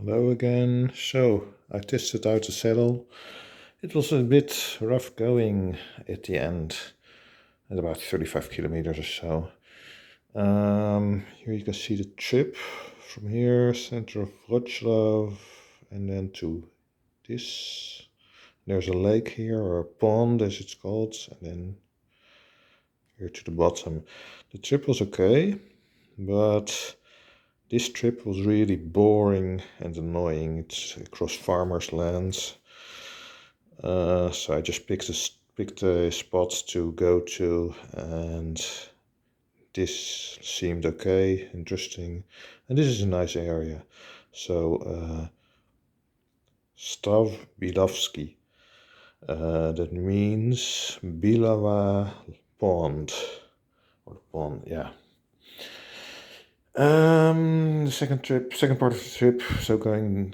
Hello again. So, I tested out the saddle. It was a bit rough going at the end, at about 35 kilometers or so. Here you can see the trip from here, center of Wroclaw, and then to this. There's a lake here, or a pond as it's called, and then here to the bottom. The trip was okay, but this trip was really boring and annoying. It's across farmers' lands. So I just picked a spot to go to, and this seemed okay, interesting, and this is a nice area. So Stav Bielawski. That means Bielawa pond, or pond, yeah. The second part of the trip. So going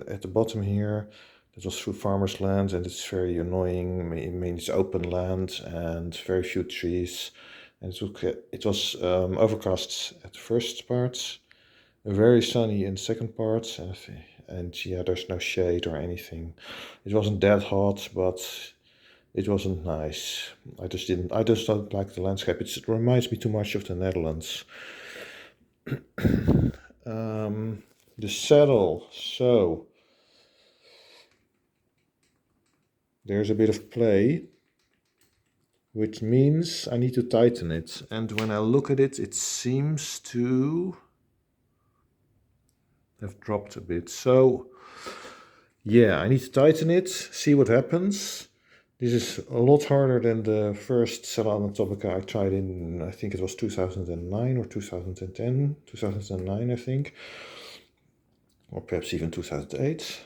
at the bottom here. It was through farmers' land, and it's very annoying. It means open land and very few trees. And it was overcast at the first part, very sunny in the second part, and yeah, there's no shade or anything. It wasn't that hot, but it wasn't nice. I just don't like the landscape. It reminds me too much of the Netherlands. The saddle. So there's a bit of play, which means I need to tighten it. And when I look at it, it seems to have dropped a bit. So yeah, I need to tighten it, see what happens. This is a lot harder than the first Selle Anatomica I tried in, I think it was 2009 or 2010, 2009 I think, or perhaps even 2008.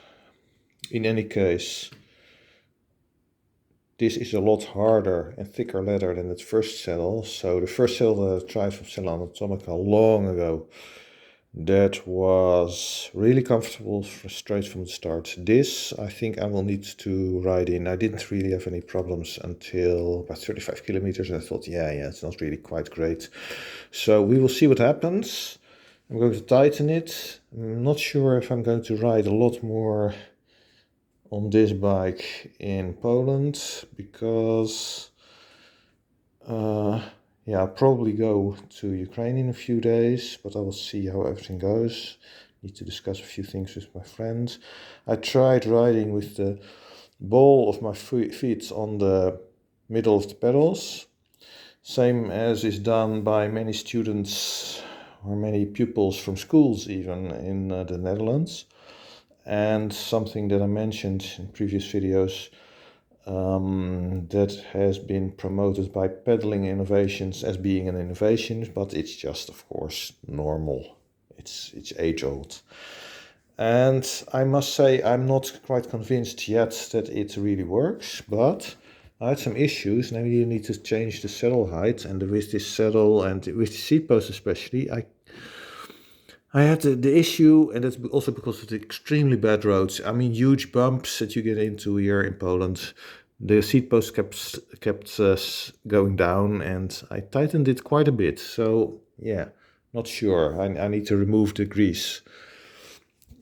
In any case, this is a lot harder and thicker leather than its first saddle. So the first saddle that I tried from Selle Anatomica long ago, that was really comfortable straight from the start. This, I think I will need to ride in. I didn't really have any problems until about 35 kilometers. I thought, yeah, it's not really quite great. So we will see what happens. I'm going to tighten it. I'm not sure if I'm going to ride a lot more on this bike in Poland, because I'll probably go to Ukraine in a few days, but I will see how everything goes. Need to discuss a few things with my friends. I tried riding with the ball of my feet on the middle of the pedals, same as is done by many students or many pupils from schools even in the Netherlands. And something that I mentioned in previous videos, that has been promoted by Pedaling Innovations as being an innovation, but it's just, of course, normal. It's age old. And I must say, I'm not quite convinced yet that it really works, but I had some issues. Now you need to change the saddle height, and with this saddle and with the seat post especially, I had the issue, and that's also because of the extremely bad roads. I mean, huge bumps that you get into here in Poland. The seat post kept going down, and I tightened it quite a bit. So yeah, not sure. I need to remove the grease.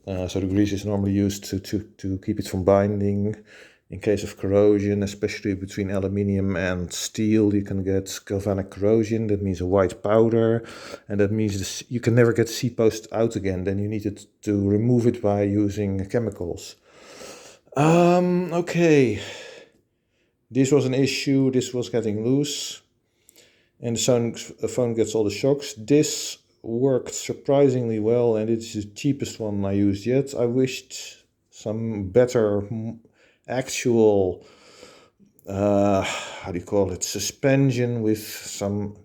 So the grease is normally used to keep it from binding. In case of corrosion, especially between aluminium and steel, you can get galvanic corrosion. That means a white powder, and that means you can never get the seat post out again. Then you need to remove it by using chemicals. Okay. This was an issue. This was getting loose, and the phone gets all the shocks. This worked surprisingly well, and it's the cheapest one I used yet. I wished some better actual how do you call it, suspension with some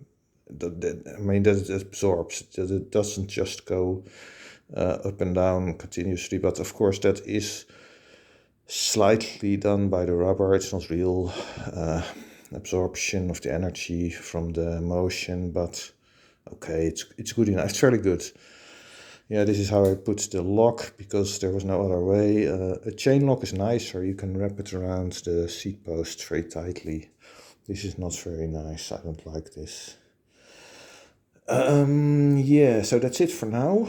that absorbs, that it doesn't just go up and down continuously. But of course that is slightly done by the rubber. It's not real absorption of the energy from the motion, but okay, it's good enough. It's fairly good. Yeah, this is how I put the lock, because there was no other way. A chain lock is nicer. You can wrap it around the seat post very tightly. This is not very nice. I don't like this. Yeah, so that's it for now.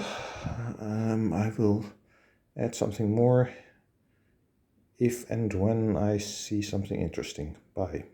I will add something more if and when I see something interesting. Bye.